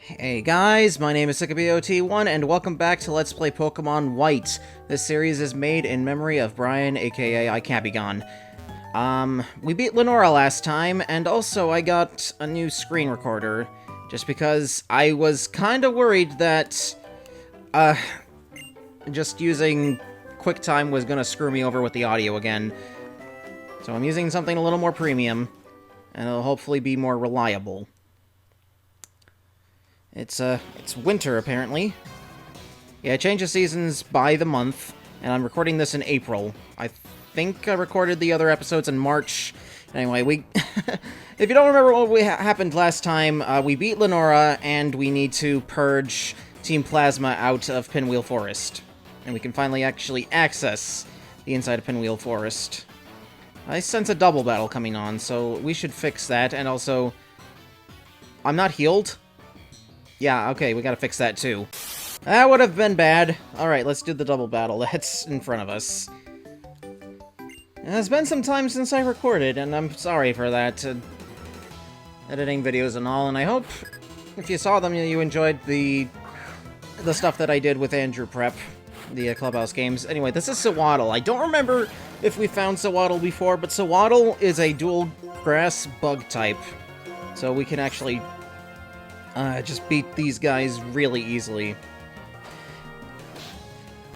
Hey guys, my name is iKabigon, and welcome back to Let's Play Pokemon White. This series is made in memory of Brian, aka iKabigon. We beat Lenora last time, and also I got a new screen recorder, just because I was kinda worried that, just using QuickTime was gonna screw me over with the audio again. So I'm using something a little more premium, and it'll hopefully be more reliable. It's winter, apparently. Yeah, I change the seasons by the month, and I'm recording this in April. I think I recorded the other episodes in March. Anyway, if you don't remember what happened last time, we beat Lenora, and we need to purge Team Plasma out of Pinwheel Forest. And we can finally actually access the inside of Pinwheel Forest. I sense a double battle coming on, so we should fix that, and also... I'm not healed? Yeah, okay, we gotta fix that too. That would have been bad. Alright, let's do the double battle that's in front of us. It has been some time since I recorded, and I'm sorry for that. Editing videos and all, and I hope if you saw them, you enjoyed the stuff that I did with Andrew Prep, the Clubhouse games. Anyway, this is Sewaddle. I don't remember if we found Sewaddle before, but Sewaddle is a dual grass bug type. So we can actually... just beat these guys really easily.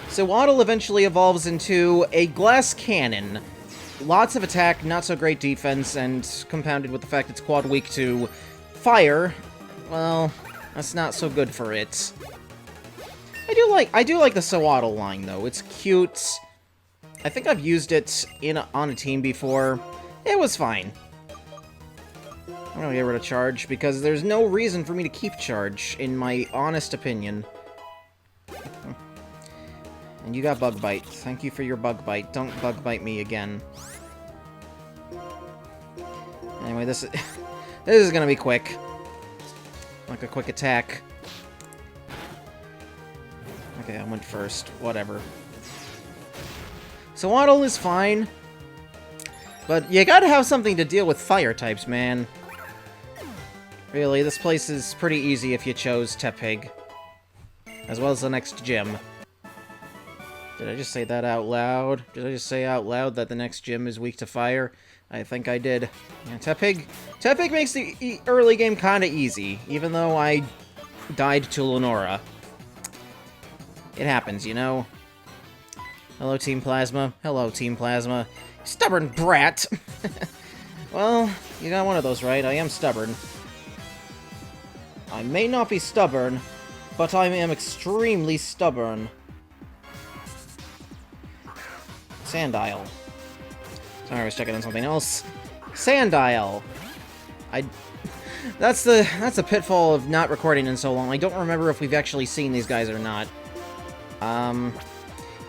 So Waddle eventually evolves into a glass cannon. Lots of attack, not so great defense, and compounded with the fact it's quad weak to fire, well, that's not so good for it. I do like the Sewaddle line, though. It's cute. I think I've used it on a team before. It was fine. I'm gonna get rid of Charge, because there's no reason for me to keep Charge, in my honest opinion. And you got Bug Bite. Thank you for your Bug Bite. Don't Bug Bite me again. Anyway, this is gonna be quick. Like a quick attack. Okay, I went first. Whatever. So Waddle is fine. But you gotta have something to deal with fire types, man. Really, this place is pretty easy if you chose Tepig. As well as the next gym. Did I just say that out loud? Did I just say out loud that the next gym is weak to fire? I think I did. Yeah, Tepig makes the early game kinda easy, even though I died to Lenora. It happens, you know? Hello, Team Plasma. Hello, Team Plasma. Stubborn brat! Well, you got one of those right. I am stubborn. I may not be stubborn, but I am extremely stubborn. Sandile. Sorry, I was checking on something else. Sandile! That's a pitfall of not recording in so long. I don't remember if we've actually seen these guys or not.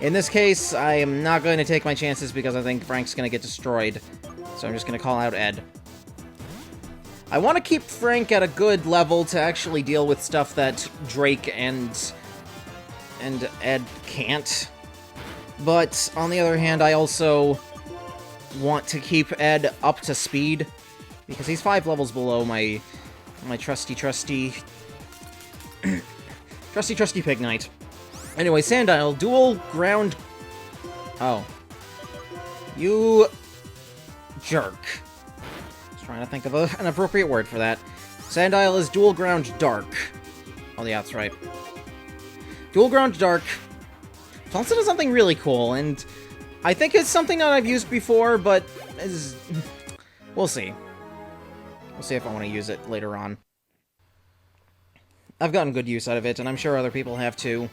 In this case, I am not going to take my chances because I think Frank's going to get destroyed. So I'm just going to call out Ed. I want to keep Frank at a good level to actually deal with stuff that Drake and Ed can't. But, on the other hand, I also want to keep Ed up to speed, because he's 5 levels below my trusty Pig Knight. Anyway, Sandile, dual ground... Oh. You... jerk. Trying to think of an appropriate word for that. Sandile is dual ground dark. Oh yeah, that's right. Dual ground dark. It's also something really cool, and I think it's something that I've used before, but we'll see. We'll see if I want to use it later on. I've gotten good use out of it, and I'm sure other people have too.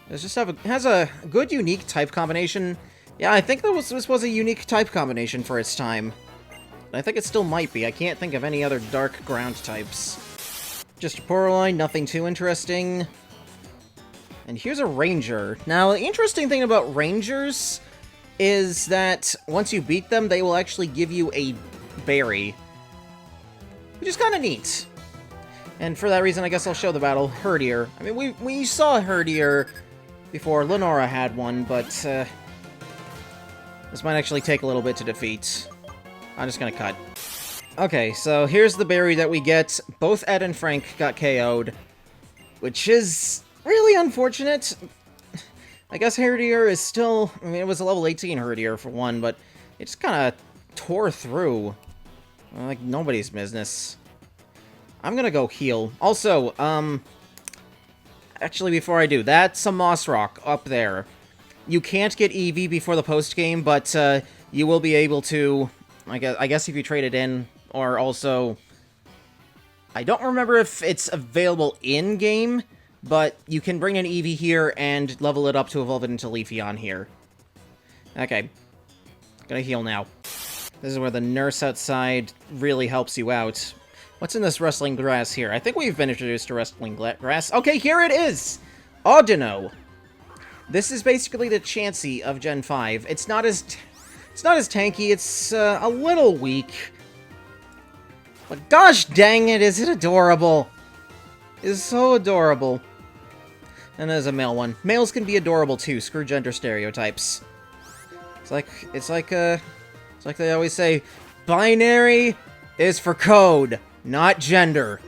It has a good unique type combination. Yeah, I think this was a unique type combination for its time. I think it still might be. I can't think of any other dark ground types. Just a Poroline, nothing too interesting. And here's a Ranger. Now, the interesting thing about Rangers is that once you beat them, they will actually give you a berry. Which is kind of neat. And for that reason, I guess I'll show the battle. Herdier. I mean, we saw Herdier before Lenora had one, but this might actually take a little bit to defeat. I'm just gonna cut. Okay, so here's the berry that we get. Both Ed and Frank got KO'd, which is really unfortunate. I guess Herdier is still... I mean, it was a level 18 Herdier for one, but it just kind of tore through. Like, nobody's business. I'm gonna go heal. Also, actually, before I do, that's a Moss Rock up there. You can't get EV before the post-game, but you will be able to, I guess if you trade it in, or also... I don't remember if it's available in-game, but you can bring an Eevee here and level it up to evolve it into Leafeon here. Okay. Gonna heal now. This is where the nurse outside really helps you out. What's in this rustling grass here? I think we've been introduced to rustling grass. Okay, here it is! Audino. This is basically the Chansey of Gen 5. It's not as tanky, it's a little weak. But gosh dang it, is it adorable! It is so adorable. And there's a male one. Males can be adorable too, screw gender stereotypes. It's like they always say, binary is for code, not gender.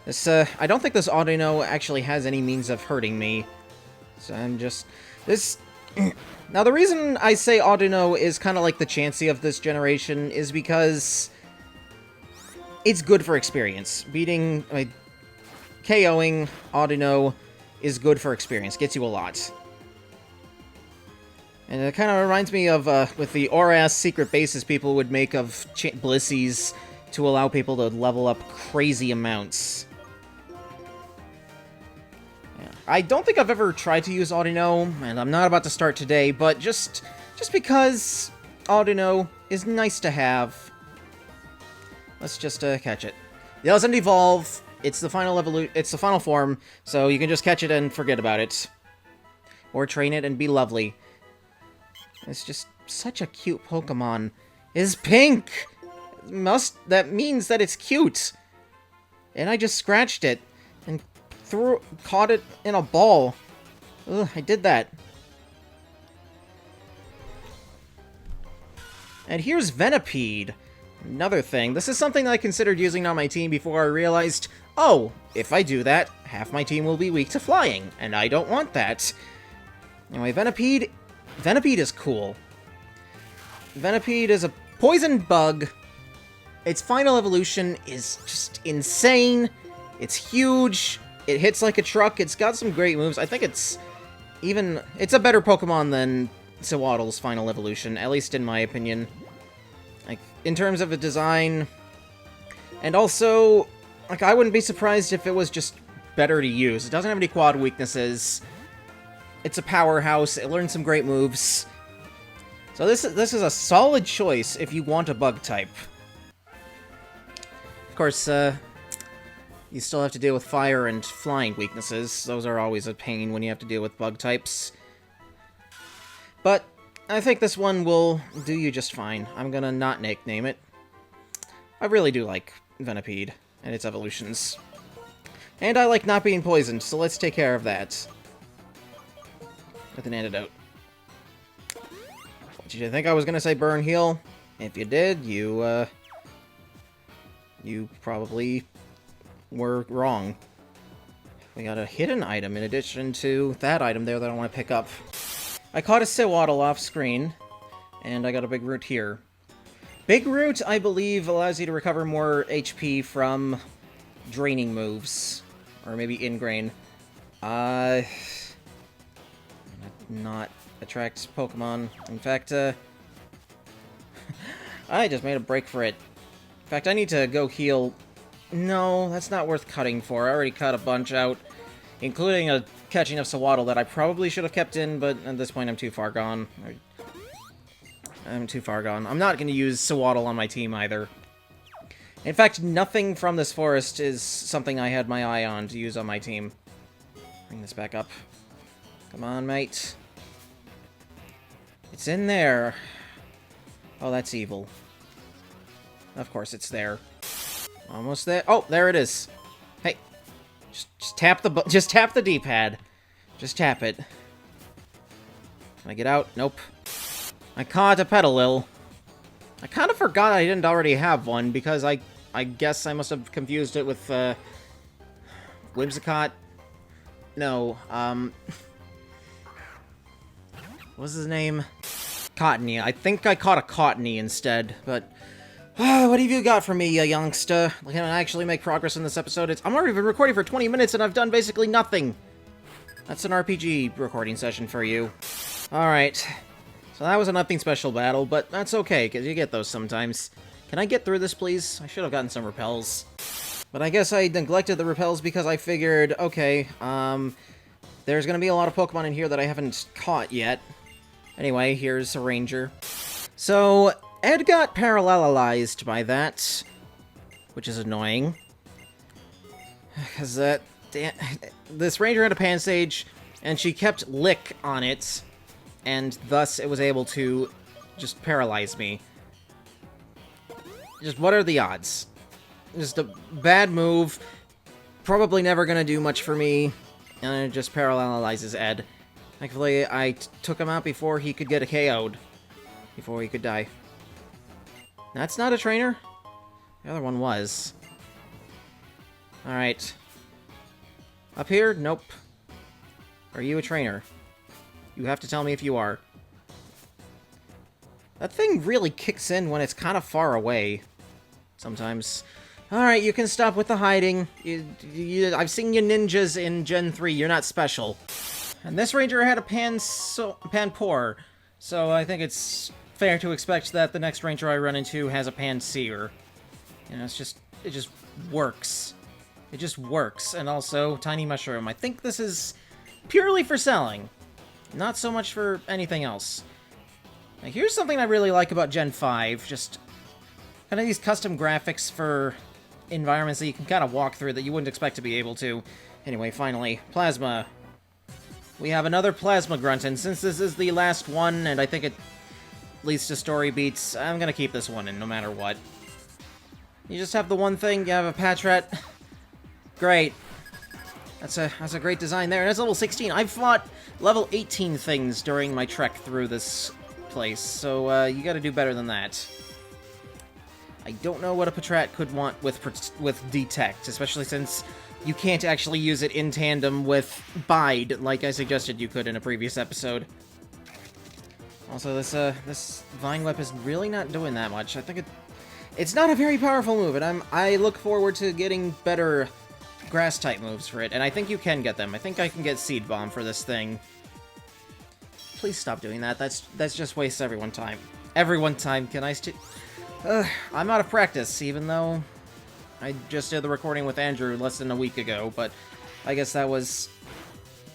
This, I don't think this Audino actually has any means of hurting me. So I'm just... Now, the reason I say Audino is kind of like the Chansey of this generation is because it's good for experience. Beating, KOing Audino is good for experience, gets you a lot. And it kind of reminds me of, with the Oras secret bases people would make of Blissies to allow people to level up crazy amounts. Yeah. I don't think I've ever tried to use Audino, and I'm not about to start today, but just because Audino is nice to have. Let's just catch it. It doesn't evolve. It's the final it's the final form, so you can just catch it and forget about it. Or train it and be lovely. It's just such a cute Pokemon. It's pink! That means that it's cute! And I just scratched it and caught it in a ball. Ugh, I did that. And here's Venipede. Another thing. This is something that I considered using on my team before I realized, oh, if I do that, half my team will be weak to flying, and I don't want that. Anyway, Venipede is cool. Venipede is a poison bug. Its final evolution is just insane. It's huge. It hits like a truck. It's got some great moves. I think it's a better Pokemon than Sewaddle's final evolution, at least in my opinion. Like, in terms of a design, and also, like, I wouldn't be surprised if it was just better to use. It doesn't have any quad weaknesses. It's a powerhouse. It learns some great moves. So this is a solid choice if you want a bug type. Of course, you still have to deal with fire and flying weaknesses. Those are always a pain when you have to deal with bug types. But I think this one will do you just fine. I'm gonna not nickname it. I really do like Venipede and its evolutions. And I like not being poisoned, so let's take care of that. With an antidote. Did you think I was gonna say burn heal? If you did, you probably were wrong. We got a hidden item in addition to that item there that I want to pick up. I caught a Sewaddle off screen, and I got a Big Root here. Big Root, I believe, allows you to recover more HP from draining moves. Or maybe Ingrain. Not attract Pokemon. In fact, I just made a break for it. In fact, I need to go heal. No, that's not worth cutting for. I already cut a bunch out, including a catching of Sewaddle that I probably should have kept in, but at this point I'm too far gone. I'm too far gone. I'm not going to use Sewaddle on my team either. In fact, nothing from this forest is something I had my eye on to use on my team. Bring this back up. Come on, mate. It's in there. Oh, that's evil. Of course it's there. Almost there. Oh, there it is. Hey. Just tap the D-pad. Just tap it. Can I get out? Nope. I caught a Petalil. I kind of forgot I didn't already have one, because I guess I must have confused it with, Whimsicott. No, what's his name? Cottony. I think I caught a Cottony instead, but... what have you got for me, youngster? Can I actually make progress in this episode? I'm already been recording for 20 minutes and I've done basically nothing. That's an RPG recording session for you. Alright. So that was a nothing special battle, but that's okay, because you get those sometimes. Can I get through this, please? I should have gotten some repels. But I guess I neglected the repels because I figured, okay, there's gonna be a lot of Pokemon in here that I haven't caught yet. Anyway, here's a ranger. So, Ed got parallelized by that, which is annoying. Because this ranger had a Pansage, and she kept Lick on it, and thus it was able to just paralyze me. Just what are the odds? Just a bad move, probably never gonna do much for me, and it just parallelizes Ed. Thankfully, I took him out before he could get KO'd. Before he could die. That's not a trainer? The other one was. Alright. Up here? Nope. Are you a trainer? You have to tell me if you are. That thing really kicks in when it's kind of far away. Sometimes. Alright, you can stop with the hiding. I've seen you ninjas in Gen 3. You're not special. And this ranger had a Panpour, so I think it's fair to expect that the next ranger I run into has a Panseer. You know, it just works. It just works. And also, Tiny Mushroom. I think this is purely for selling. Not so much for anything else. Now, here's something I really like about Gen 5. Just kind of these custom graphics for environments that you can kind of walk through that you wouldn't expect to be able to. Anyway, finally, Plasma. We have another Plasma Grunt, and since this is the last one, and I think it leads to story beats, I'm gonna keep this one in no matter what. You just have the one thing, you have a Patrat. Great. That's a great design there, and it's level 16. I've fought level 18 things during my trek through this place, so you gotta do better than that. I don't know what a Patrat could want with Detect, especially since you can't actually use it in tandem with Bide, like I suggested you could in a previous episode. Also, this Vine Whip is really not doing that much. I think it's not a very powerful move, and I look forward to getting better Grass-type moves for it, and I think you can get them. I think I can get Seed Bomb for this thing. Please stop doing that. That's just wastes everyone time. Everyone time. Can I I'm out of practice, even though I just did the recording with Andrew less than a week ago, but I guess that was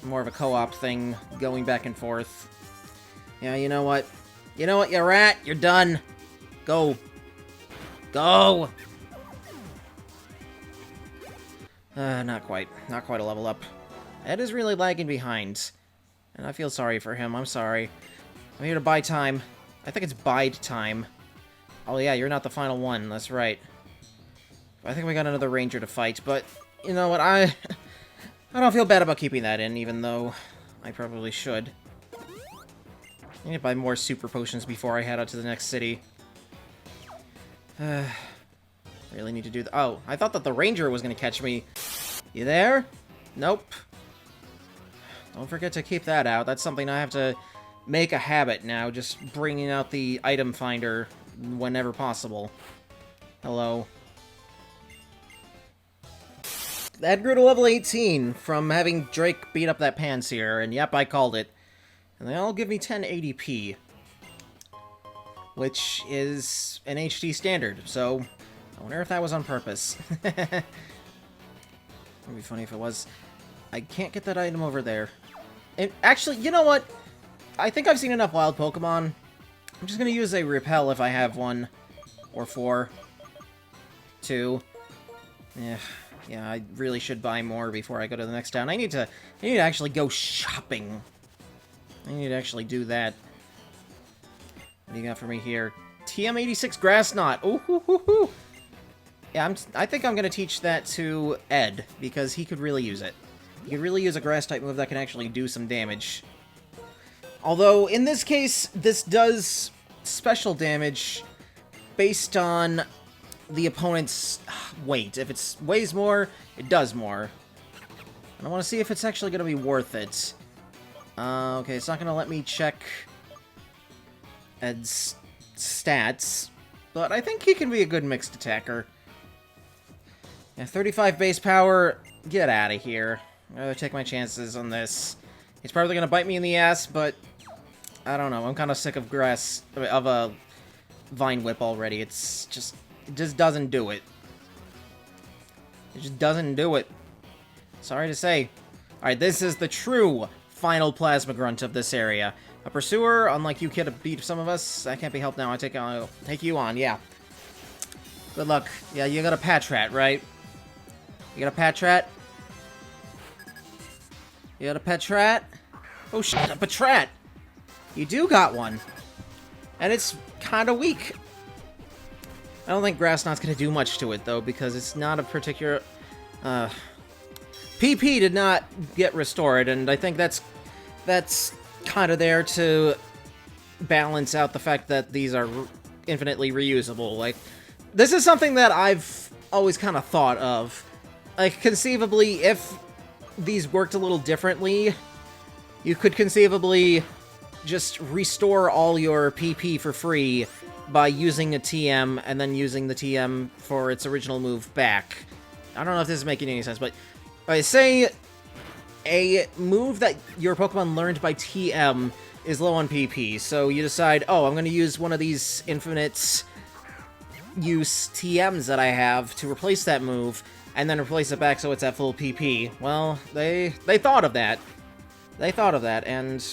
more of a co-op thing, going back and forth. Yeah, you know what? You know what, you rat? You're done. Go. Go! Not quite. Not quite a level up. Ed is really lagging behind, and I feel sorry for him. I'm sorry. I'm here to buy time. I think it's bide time. Oh yeah, you're not the final one. That's right. I think we got another ranger to fight, but you know what, I don't feel bad about keeping that in, even though I probably should. I need to buy more super potions before I head out to the next city. Really need to do oh, I thought that the ranger was going to catch me. You there? Nope. Don't forget to keep that out. That's something I have to make a habit now, just bringing out the item finder whenever possible. Hello. That grew to level 18 from having Drake beat up that Panseer, and yep, I called it. And they all give me 10 ADP, which is an HD standard, so I wonder if that was on purpose. It'd be funny if it was. I can't get that item over there. And actually, you know what? I think I've seen enough wild Pokemon. I'm just gonna use a Repel if I have one. Or 4. 2. Yeah, I really should buy more before I go to the next town. I need to actually go shopping. I need to actually do that. What do you got for me here? TM86 Grass Knot. Ooh, hoo, hoo, hoo. Yeah, I think I'm gonna teach that to Ed, because he could really use it. He could really use a Grass-type move that can actually do some damage. Although, in this case, this does special damage based on the opponent's weight. If it weighs more, it does more. And I want to see if it's actually going to be worth it. Okay, it's not going to let me check Ed's stats, but I think he can be a good mixed attacker. Yeah, 35 base power, get out of here. I'm going to take my chances on this. He's probably going to bite me in the ass, but I don't know. I'm kind of sick of a Vine Whip already. It just doesn't do it. It just doesn't do it. Sorry to say. Alright, this is the true final Plasma Grunt of this area. A Pursuer, unlike you kid to beat some of us. That can't be helped now. I'll take you on, yeah. Good luck. Yeah, you got a Patrat, right? You got a Patrat? You got a Patrat? Oh, shit, a Patrat! You do got one. And it's kind of weak. I don't think Grass Knot's going to do much to it, though, because it's not a particular... PP did not get restored, and I think that's kind of there to balance out the fact that these are infinitely reusable. Like, this is something that I've always kind of thought of. Like, conceivably, if these worked a little differently, you could conceivably just restore all your PP for free by using a TM and then using the TM for its original move back. I don't know if this is making any sense, but say a move that your Pokemon learned by TM is low on PP, so you decide, oh, I'm going to use one of these infinite use TMs that I have to replace that move, and then replace it back so it's at full PP. Well, they thought of that. They thought of that, and...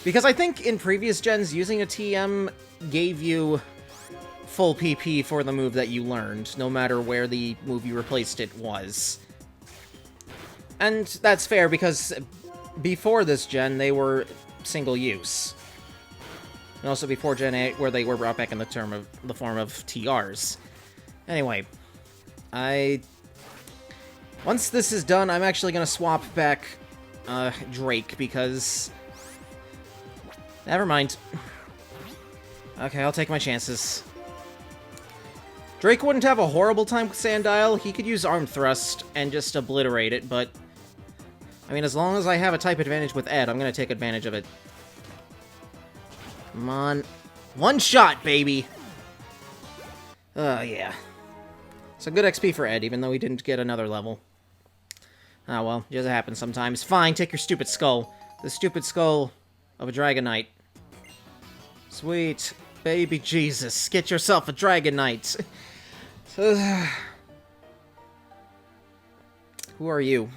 because I think in previous gens, using a TM gave you full PP for the move that you learned, no matter where the move you replaced it was. And that's fair, because before this gen, they were single-use. And also before Gen 8, where they were brought back in the form of TRs. Anyway, once this is done, I'm actually going to swap back Drake, because... never mind. Okay, I'll take my chances. Drake wouldn't have a horrible time with Sandile. He could use Arm Thrust and just obliterate it, but... I mean, as long as I have a type advantage with Ed, I'm gonna take advantage of it. Come on. One shot, baby! Oh, yeah. So good XP for Ed, even though he didn't get another level. Ah, well, it just happens sometimes. Fine, take your stupid skull. The stupid skull of a Dragonite. Sweet. Baby Jesus, get yourself a Dragonite. Who are you?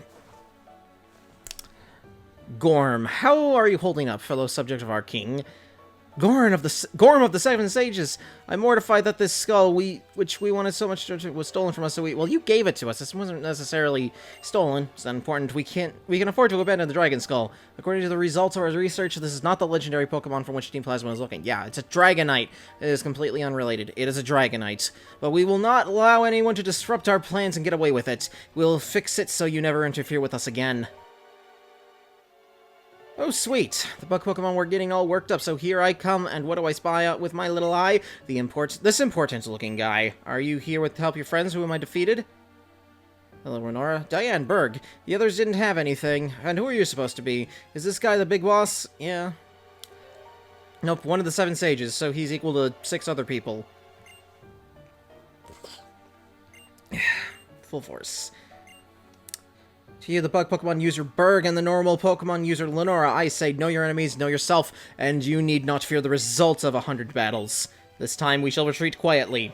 Gorm. How are you holding up, fellow subject of our king? Gorm of the Seven Sages! I'm mortified that this skull, which we wanted so much to, was stolen from us, so well, you gave it to us. This wasn't necessarily stolen. It's not important. We can afford to abandon the Dragon Skull. According to the results of our research, this is not the legendary Pokemon from which Team Plasma is looking. Yeah, it's a Dragonite. It is completely unrelated. It is a Dragonite. But we will not allow anyone to disrupt our plans and get away with it. We'll fix it so you never interfere with us again. Oh, sweet. The bug Pokemon were getting all worked up, so here I come, and what do I spy out with my little eye? This important-looking guy. Are you here to help your friends whom I defeated? Hello, Renora. Diane Berg. The others didn't have anything. And who are you supposed to be? Is this guy the big boss? Yeah. Nope, one of the 7 sages, so he's equal to 6 other people. Full force. To you, the bug Pokemon user Berg, and the normal Pokemon user Lenora, I say, know your enemies, know yourself, and you need not fear the results of 100 battles. This time we shall retreat quietly.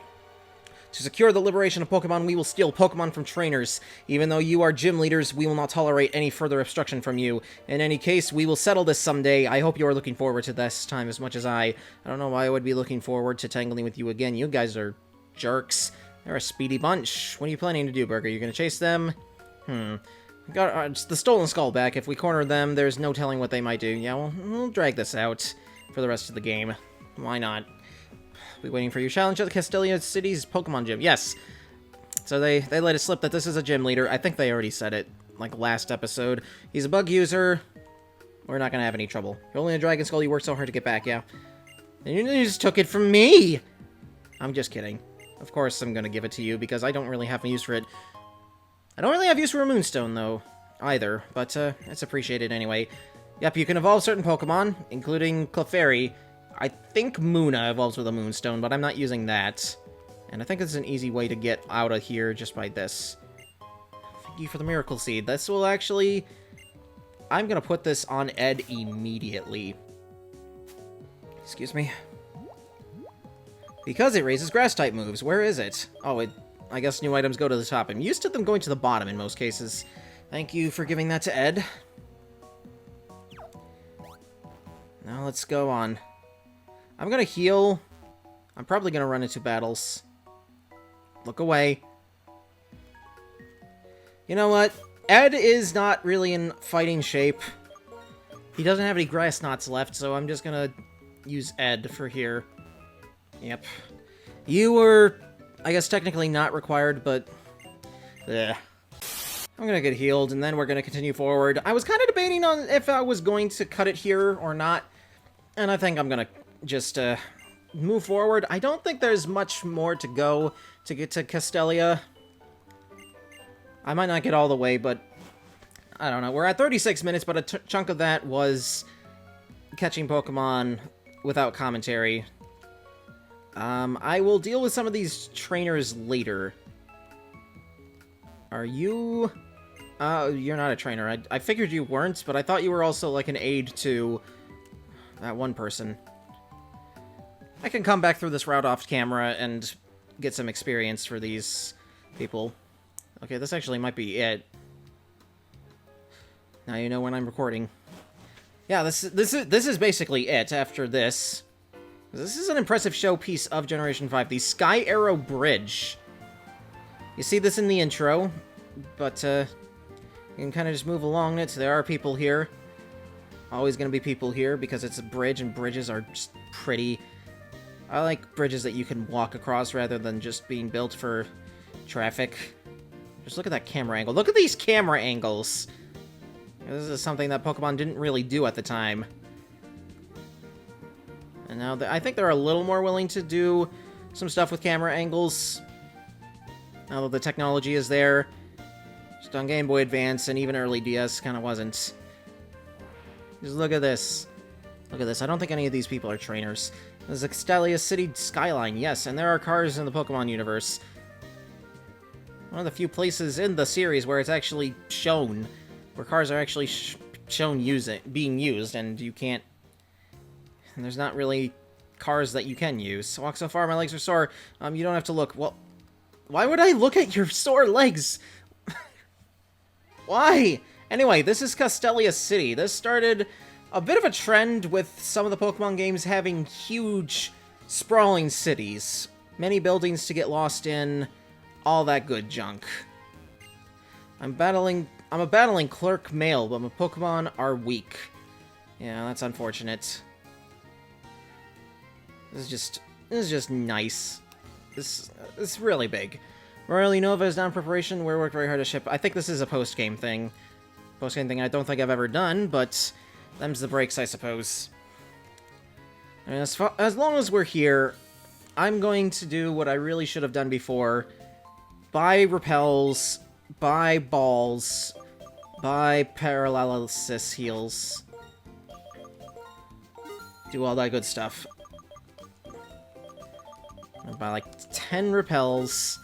To secure the liberation of Pokemon, we will steal Pokemon from trainers. Even though you are gym leaders, we will not tolerate any further obstruction from you. In any case, we will settle this someday. I hope you are looking forward to this time as much as I. I don't know why I would be looking forward to tangling with you again. You guys are jerks. They're a speedy bunch. What are you planning to do, Berg? Are you going to chase them? Got the stolen skull back. If we corner them, there's no telling what they might do. Yeah, well, we'll drag this out for the rest of the game. Why not? Be waiting for your challenge at the Castelia City's Pokemon Gym. Yes. So they let it slip that this is a gym leader. I think they already said it, like, last episode. He's a bug user. We're not gonna have any trouble. You're only a Dragon Skull you worked so hard to get back, yeah? And you just took it from me! I'm just kidding. Of course I'm gonna give it to you, because I don't really have a use for it. I don't really have use for a Moonstone, though, either, but it's appreciated anyway. Yep, you can evolve certain Pokemon, including Clefairy. I think Munna evolves with a Moonstone, but I'm not using that. And I think it's an easy way to get out of here just by this. Thank you for the Miracle Seed. This will actually... I'm gonna put this on Ed immediately. Excuse me. Because it raises Grass-type moves. Where is it? Oh, I guess new items go to the top. I'm used to them going to the bottom in most cases. Thank you for giving that to Ed. Now let's go on. I'm gonna heal. I'm probably gonna run into battles. Look away. You know what? Ed is not really in fighting shape. He doesn't have any grass knots left, so I'm just gonna use Ed for here. Yep. You were, I guess, technically not required, but... I'm gonna get healed, and then we're gonna continue forward. I was kind of debating on if I was going to cut it here or not, and I think I'm gonna just move forward. I don't think there's much more to go to get to Castelia. I might not get all the way, but I don't know. We're at 36 minutes, but a chunk of that was catching Pokemon without commentary. I will deal with some of these trainers later. Are you... you're not a trainer. I figured you weren't, but I thought you were also like an aide to that one person. I can come back through this route off camera and get some experience for these people. Okay, this actually might be it. Now you know when I'm recording. Yeah, this is basically it after this. This is an impressive showpiece of Generation 5, the Sky Arrow Bridge. You see this in the intro, but you can kind of just move along it. There are people here. Always going to be people here because it's a bridge, and bridges are just pretty. I like bridges that you can walk across rather than just being built for traffic. Just look at that camera angle. Look at these camera angles! This is something that Pokemon didn't really do at the time. And now I think they're a little more willing to do some stuff with camera angles. Now that the technology is there. Just on Game Boy Advance and even early DS kind of wasn't. Just look at this. Look at this. I don't think any of these people are trainers. There's a Castelia City skyline, yes, and there are cars in the Pokemon universe. One of the few places in the series where it's actually shown, where cars are actually shown being used, and you can't... And there's not really cars that you can use. Walk so far, my legs are sore. You don't have to look. Well, why would I look at your sore legs? Why? Anyway, this is Castelia City. This started a bit of a trend with some of the Pokemon games having huge, sprawling cities. Many buildings to get lost in, all that good junk. I'm a battling clerk male, but my Pokemon are weak. Yeah, that's unfortunate. This is just nice. This is really big. Royal Unova is down in preparation. We worked very hard to ship. I think this is a post-game thing. Post-game thing I don't think I've ever done, but them's the breaks, I suppose. And as long as we're here, I'm going to do what I really should have done before. Buy Repels, buy Balls, buy Paralysis Heals. Do all that good stuff. I'll buy like 10 Repels.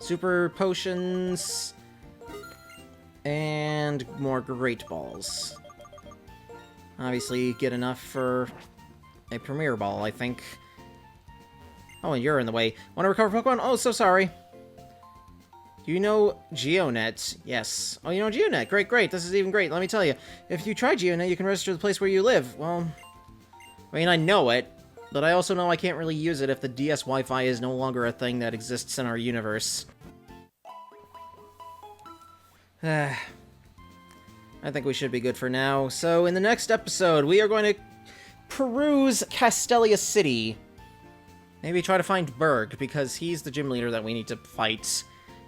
Super Potions. And more Great Balls. Obviously, get enough for a Premier Ball, I think. Oh, and you're in the way. Want to recover Pokemon? Oh, so sorry. Do you know Geonet? Yes. Oh, you know Geonet. Great, great. This is even great. Let me tell you. If you try Geonet, you can register the place where you live. Well, I mean, I know it, but I also know I can't really use it if the DS Wi-Fi is no longer a thing that exists in our universe. I think we should be good for now. So, in the next episode, we are going to peruse Castelia City. Maybe try to find Berg, because he's the gym leader that we need to fight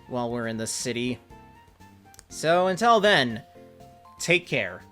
while we're in the city. So, until then, take care.